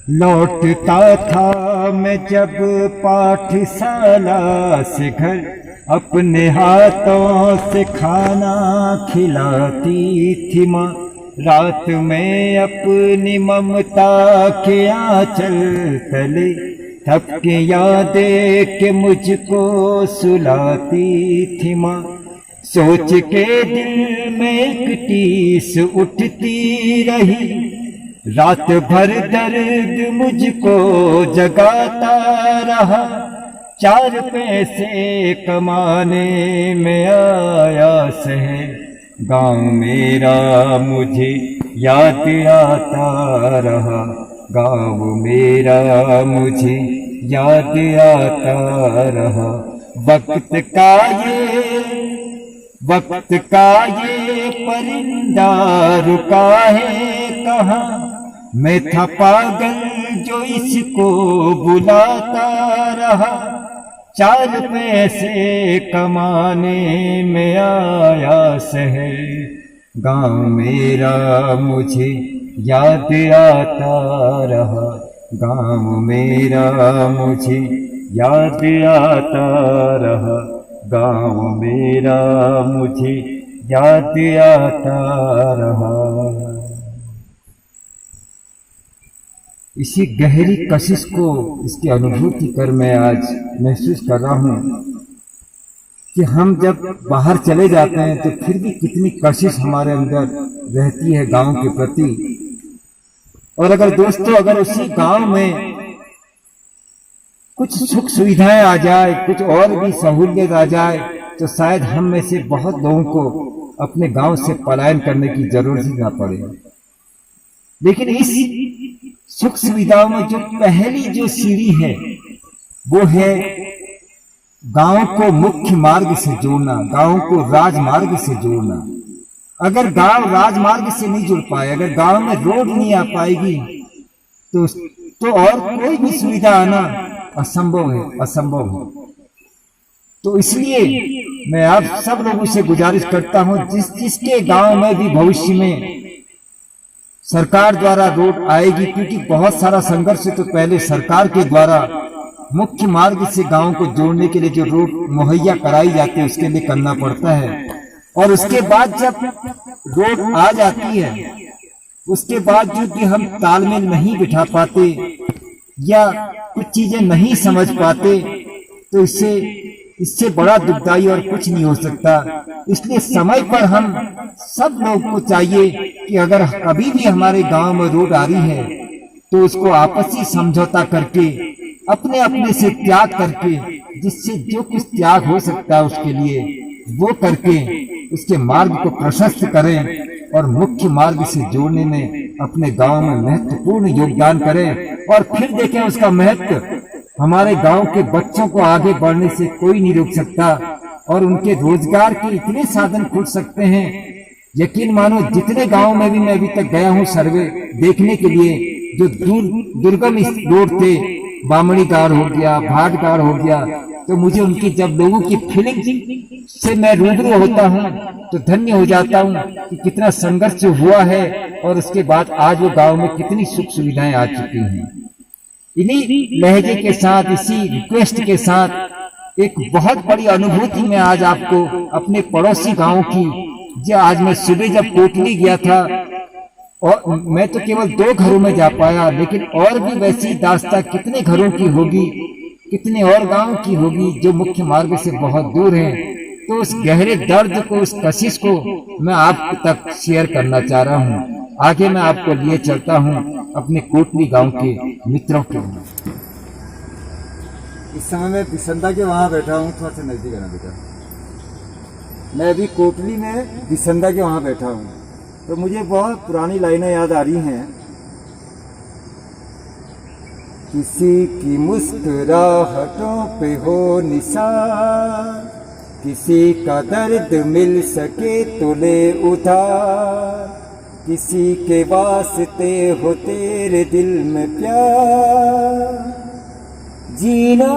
लौटता था मैं जब पाठशाला से घर, अपने हाथों से खाना खिलाती थी माँ। रात में अपनी ममता के आंचल तले थपके यादें के मुझको सुलाती थी माँ। सोच के दिल में एक टीस उठती रही, रात भर दर्द मुझको जगाता रहा। 4 पैसे कमाने में आयास है, गाँव मेरा मुझे याद आता रहा। गाँव मेरा मुझे याद आता रहा। वक्त का ये परिंदा रुका है कहाँ, मैं था पागल जो इसको बुलाता रहा। 4 पैसे कमाने में आयास है, गाँव मेरा मुझे याद आता रहा। गाँव मेरा मुझे याद आता रहा। गाँव मेरा मुझे याद आता रहा। इसी गहरी कशिश को, इसकी अनुभूति कर मैं आज महसूस कर रहा हूँ कि हम जब बाहर चले जाते हैं तो फिर भी कितनी कशिश हमारे अंदर रहती है गांव के प्रति। और अगर दोस्तों, अगर उसी गांव में कुछ सुख सुविधाएं आ जाए, कुछ और भी सहूलियत आ जाए, तो शायद हम में से बहुत लोगों को अपने गांव से पलायन करने की जरूरत ही ना पड़े। लेकिन इस सुख सुविधाओं में जो पहली जो सीढ़ी है वो है गांव को मुख्य मार्ग से जोड़ना, गांव को राजमार्ग से जोड़ना। अगर गांव राजमार्ग से नहीं जुड़ पाए, अगर गांव में रोड नहीं आ पाएगी तो और कोई भी सुविधा आना असंभव है। तो इसलिए मैं आप सब लोगों से गुजारिश करता हूं, जिसके गांव में भी भविष्य में सरकार द्वारा रोड आएगी, क्योंकि बहुत सारा संघर्ष तो पहले सरकार के द्वारा मुख्य मार्ग से गांव को जोड़ने के लिए जो रोड मुहैया कराई जाती है उसके लिए करना पड़ता है। और उसके बाद जब रोड आ जाती है, उसके बाद जो कि हम तालमेल नहीं बिठा पाते या कुछ चीजें नहीं समझ पाते, तो इससे बड़ा दुखदाई और कुछ नहीं हो सकता। इसलिए समय पर हम सब लोगों को चाहिए कि अगर कभी भी हमारे गांव में रोड आ रही है तो उसको आपसी समझौता करके, अपने अपने से त्याग करके, जिससे जो कुछ त्याग हो सकता है उसके लिए वो करके उसके मार्ग को प्रशस्त करें और मुख्य मार्ग से जोड़ने में अपने गांव में महत्वपूर्ण योगदान करें। और फिर देखें उसका महत्व, हमारे गांव के बच्चों को आगे बढ़ने से कोई नहीं रोक सकता और उनके रोजगार के इतने साधन खुल सकते हैं। यकीन मानो, जितने गांव में भी मैं अभी तक गया हूं सर्वे देखने के लिए, जो दुर्गम रोड थे, बामणी गाड़ हो गया, भाट गाड़ हो गया, तो मुझे उनकी जब लोगों की फीलिंग से मैं रूबरू होता हूं तो धन्य हो जाता हूं कि कितना संघर्ष हुआ है और उसके बाद आज वो गांव में कितनी सुख सुविधाएं आ चुकी हैं। इन्हीं लहजे के साथ, इसी रिक्वेस्ट के साथ एक बहुत बड़ी अनुभूति मैं आज आपको अपने पड़ोसी गांव की, जो आज मैं सुबह जब कोटली गया था और मैं तो केवल 2 घरों में जा पाया, लेकिन और भी वैसी दास्तां कितने घरों की होगी, कितने और गांव की होगी जो मुख्य मार्ग से बहुत दूर हैं। तो उस गहरे दर्द को, उस कशिश को मैं आप तक शेयर करना चाह रहा हूं। आगे मैं आपको लिए चलता हूं अपने कोटली गांव के मित्रों के। इस समय मैं बिसंदा के वहां बैठा हूं, थोड़ा सा नजदीक आना बेटा। मैं अभी कोटली में बिसंदा के वहां बैठा हूं, तो मुझे बहुत पुरानी लाइनें याद आ रही हैं। किसी की मुस्कुराहटों पे हो निशान, किसी का दर्द मिल सके तो ले उधार, किसी के वास्ते हो तेरे दिल में प्यार, जीना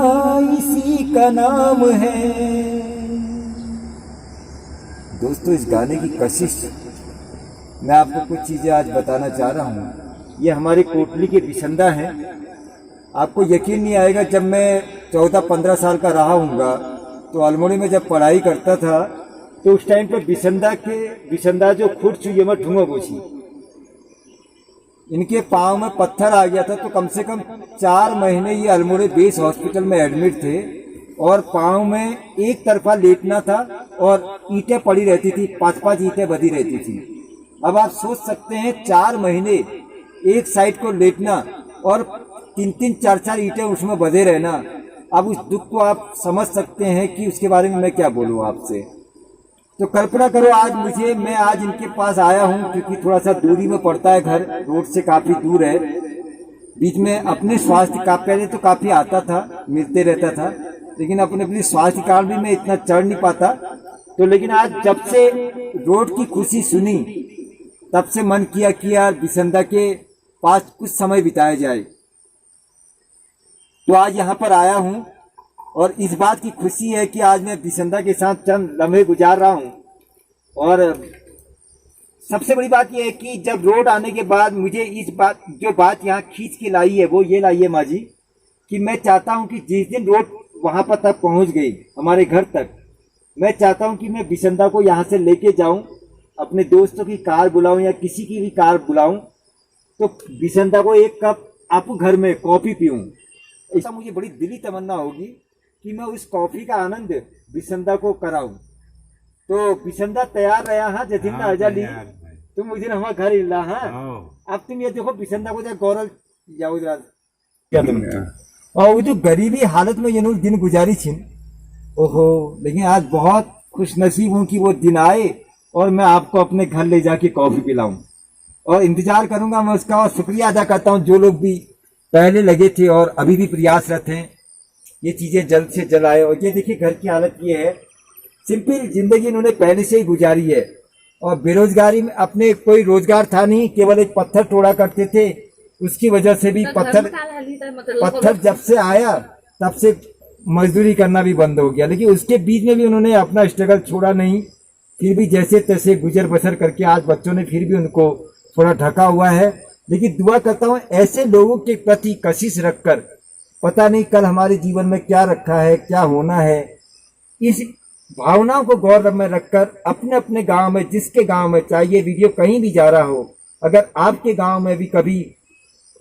इसी का नाम है। दोस्तों, इस गाने की कशिश मैं आपको कुछ चीजें आज बताना चाह रहा हूं। ये हमारे कोटली के बिसंदा हैं। आपको यकीन नहीं आएगा, जब मैं 14-15 साल का रहा हूँगा तो अल्मोड़ी में जब पढ़ाई करता था तो उस टाइम पर बिसंदा जो खुद छुए में ढूंढो बोसी, इनके पाँव में पत्थर आ गया था। तो कम से कम 4 महीने ये अल्मोड़ी बेस हॉस्पिटल में एडमिट थे और पाँव में एक तरफा लेटना था और ईंटें पड़ी रहती थी, 5-5 ईंटें बधी रहती थी। अब आप सोच सकते हैं 4 महीने एक साइड को लेटना और 3-3, 4-4 ईंटें उसमें बधे रहना। अब उस दुख को आप समझ सकते हैं कि उसके बारे में मैं क्या बोलूँ आपसे। तो कल्पना करो मैं आज इनके पास आया हूँ क्योंकि थोड़ा सा दूरी में पड़ता है, घर रोड से काफी दूर है। बीच में अपने स्वास्थ्य का पहले तो काफी आता था, मिलते रहता था, लेकिन अपने स्वास्थ्य कारण भी मैं इतना चढ़ नहीं पाता। तो लेकिन आज जब से रोड की खुशी सुनी तब से मन किया कि यार बिसंदा के पास कुछ समय बिताया जाए। तो आज यहाँ पर आया हूँ और इस बात की खुशी है कि आज मैं बिसंदा के साथ चंद लम्हे गुजार रहा हूँ। और सबसे बड़ी बात यह है कि जब रोड आने के बाद मुझे जो बात यहाँ खींच के लाई है वो ये लाई है माँ जी, कि मैं चाहता हूँ कि जिस दिन रोड वहां पर तक पहुंच गई हमारे घर तक, मैं चाहता हूँ कि मैं बिसंदा को यहाँ से लेके जाऊं, अपने दोस्तों की कार बुलाऊं या किसी की भी कार बुलाऊं, तो बिसंदा को एक कप आप घर में कॉफी पीऊं। ऐसा मुझे बड़ी दिली तमन्ना होगी कि मैं उस कॉफी का आनंद बिसंदा को कराऊं। तो बिसंदा तैयार रहा हाँ जथिंदा आजाली तुम मुझे हमारा घर हिला। हाँ अब तुम ये देखो बिसंदा को गौरव जाओ क्या तुम, और वो जो गरीबी हालत में ये दिन गुजारी थी, ओहो, लेकिन आज बहुत खुश नसीब हूँ कि वो दिन आए और मैं आपको अपने घर ले जाके कॉफी पिलाऊं। और इंतजार करूंगा मैं उसका, और शुक्रिया अदा करता हूँ जो लोग भी पहले लगे थे और अभी भी प्रयासरत हैं ये चीजें जल्द से जल्द आए। और ये देखिए घर की हालत ये है, सिंपल जिंदगी इन्होंने पहले से ही गुजारी है और बेरोजगारी में अपने कोई रोजगार था नहीं, केवल एक पत्थर तोड़ा करते थे, उसकी वजह से भी पत्थर जब से आया तब से मजदूरी करना भी बंद हो गया। लेकिन उसके बीच में भी उन्होंने अपना स्ट्रगल छोड़ा नहीं, फिर भी जैसे तैसे गुजर बसर करके आज बच्चों ने फिर भी उनको थोड़ा ढका हुआ है। लेकिन दुआ करता हूँ ऐसे लोगों के प्रति कशिश रखकर, पता नहीं कल हमारे जीवन में क्या रखा है, क्या होना है, इस भावनाओं को गौर में रखकर अपने अपने गांव में, जिसके गांव में चाहे ये वीडियो कहीं भी जा रहा हो, अगर आपके गांव में भी कभी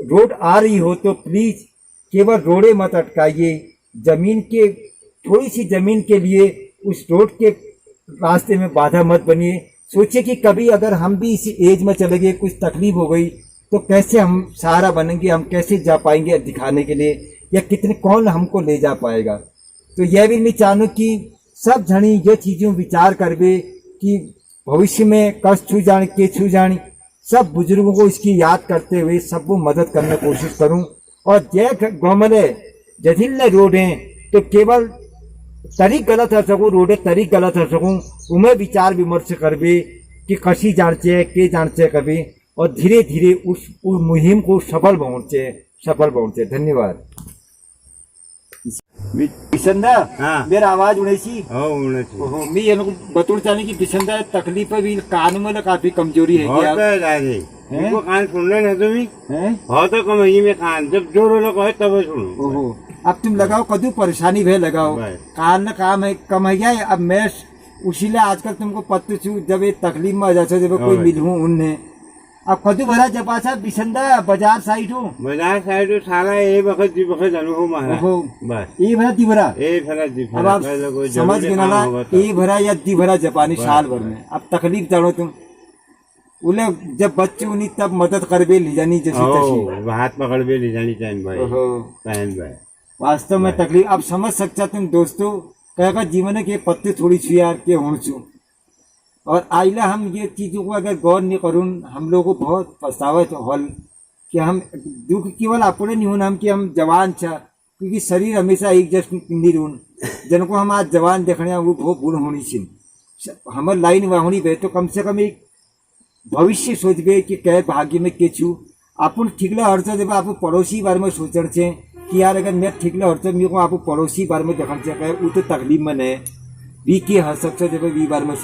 रोड आ रही हो तो प्लीज केवल रोडे मत अटकाइए, जमीन के थोड़ी सी जमीन के लिए उस रोड के रास्ते में बाधा मत बनिए। सोचिए कि कभी अगर हम भी इसी एज में चले गए, कुछ तकलीफ हो गई तो कैसे हम सहारा बनेंगे, हम कैसे जा पाएंगे दिखाने के लिए, या कितने कौन हमको ले जा पाएगा। तो यह भी मैं चाहूँ कि सब जनी ये चीज़ों विचार करवे कि भविष्य में कष्ट छू जानी के छू जानी, सब बुजुर्गों को इसकी याद करते हुए सबको मदद करने की कोशिश करूं। और जय गौमले जधिल्ले रोड हैं तो केवल तरीक गलत हो सकूँ, रोडे तरीक गलत हो सकूँ, उमें विचार विमर्श करवे कि कशी जानचे के जानचे कभी, और धीरे धीरे उस मुहिम को सफल पहुंचे। धन्यवाद। बिसंदा मेरा आवाज उड़ेसी मैं ये बतौर चाहने की बिसंदा तकलीफ भी कान में काफी कमजोरी है क्या कान सुनने नहीं तुम्हें तो कम में कान जब जोर लोग है तब सुनो। अब तुम लगाओ कदू परेशानी भे लगाओ, कान न काम है कम है क्या। अब मैं उसीलिए आजकल तुमको पत्ते छू जब ये तकलीफ में आ जाते जब कोई मिलूं उनने। अब कदू भरा जपा सा बिसंदा बाजार साइड हो साला ये वक्त जी वक्त जानो हो महाराज बस ये भरा दी भरा अब आप समझ गए ना, ये भरा या दी भरा जपानी साल भर में। अब तकलीफ जानो तुम उले जब बच्चे उन्हीं तब मदद करबे ले जानी जैसी हाथ पकड़ बे ले जानी चाहिए। वास्तव में तकलीफ अब समझ सकता तुम दोस्तों कहेगा जीवन के पत्ते थोड़ी छु यार के हों छू। और आइला हम ये चीज़ों को अगर गौर नहीं करूँ, हम लोगों को बहुत पछतावा हल कि हम दुख केवल अपने नहीं होना हम कि हम जवान छा, क्योंकि शरीर हमेशा एक जस्ट नहीं रून जिनको हम आज जवान देखने वो बहुत बुढ़ होनी चाहिए। हमारे लाइन वहाँ बे तो कम से कम एक भविष्य सोचबे कि कै भाग्य में के छू अपन ठीकला हर्च जब आप पड़ोसी बारे में सोचण छे कि यार अगर मैं ठीकला हर्च मेरे को आप पड़ोसी बारे में देखण छे वो तो तकलीफ में नहीं वी के हर सकते जब वी बारे में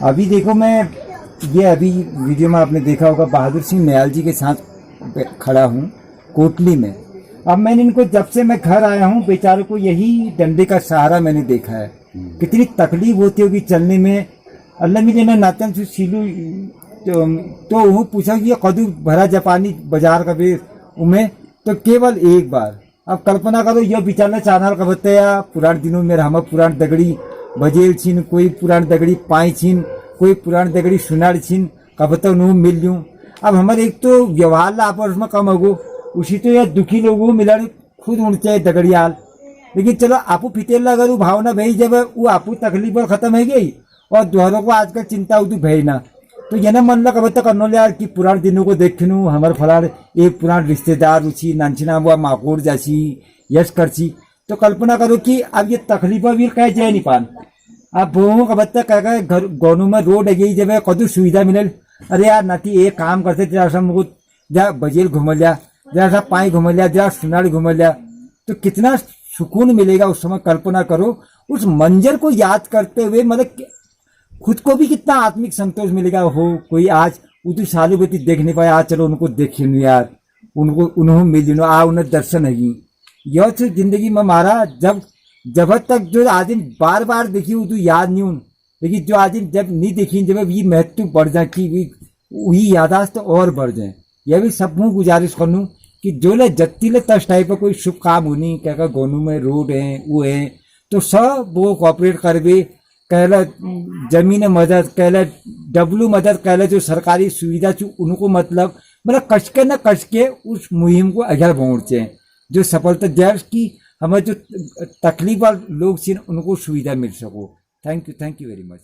अभी देखो मैं ये अभी वीडियो में आपने देखा होगा बहादुर सिंह नयाल जी के साथ खड़ा हूँ कोटली में। अब मैंने इनको जब से मैं घर आया हूँ बेचारों को यही डंडे का सहारा मैंने देखा है। कितनी तकलीफ होती होगी चलने में। अल्लाह मिले ना नातन से सीलू तो वो पूछा कि ये कदू भरा जापानी बाजार का भी उमें तो केवल एक बार। अब कल्पना करो ये बेचारा चानार का बताया पुराने दिनों में हम पुरान दगड़ी बजेल छीन कोई पुरान दगड़ी पाई छीन कोई पुरान दगड़ी सुनार छीन का बताओ नू मिल लूँ। अब हमारे एक तो व्यवहार ला आपस में कम होगो उसी तो यार दुखी लोगों मिलन खुद उड़ते दगड़ियाल। लेकिन चलो आपू फितेल अगर वो भावना भई जब वो आपू तकलीफ पर खत्म है गई और दोहरों को आजकल चिंता उतू भई ना तो ये ना मन लगा बता करनो यार कि पुराने दिनों को देखनू हमारे फलार एक पुरान रिश्तेदार उची नानचिना हुआ माकोड़ जाची यश करची। तो कल्पना करो कि अब ये तकलीफ भी कह जाए नहीं पान। अब बहुओं का बच्चा कह घर गोनू में रोड है गई जब कदू सुविधा मिले अरे यार नाती एक काम करते जरा सा मुझको जा बजेल घूम लिया जरा सा पाई घूम लिया जरा सुनाड़ी घूम लिया तो कितना सुकून मिलेगा उस समय। कल्पना करो उस मंजर को याद करते हुए मतलब खुद को भी कितना आत्मिक संतोष मिलेगा। हो कोई आज वो तो सालुबती देख नहीं पाया आज चलो उनको देखे नु यार उनको उन्होंने मिल लो आ उन्हें दर्शन है यह तो जिंदगी में हमारा जब तक जो आदमी बार बार देखी वो तो याद नहीं हूं। लेकिन जो आदमी जब नहीं देखी जब ये महत्व बढ़ जाए कि वही यादाश्त तो और बढ़ जाए। यह भी सबको गुजारिश करूँ कि जो ले जत्ती ले तस टाइप का कोई शुभ काम होनी क्या गोनू में रोड है वो है तो सब वो कॉपरेट करवे कहला जमीन मदद कहला डब्लू मदद कहला जो सरकारी सुविधा चु उनको मतलब कशके न कशके उस मुहिम को अगर पहुंचे जो सफलता जैस की हमें जो तकलीफ वाले लोग उनको सुविधा मिल सको। Thank you very much.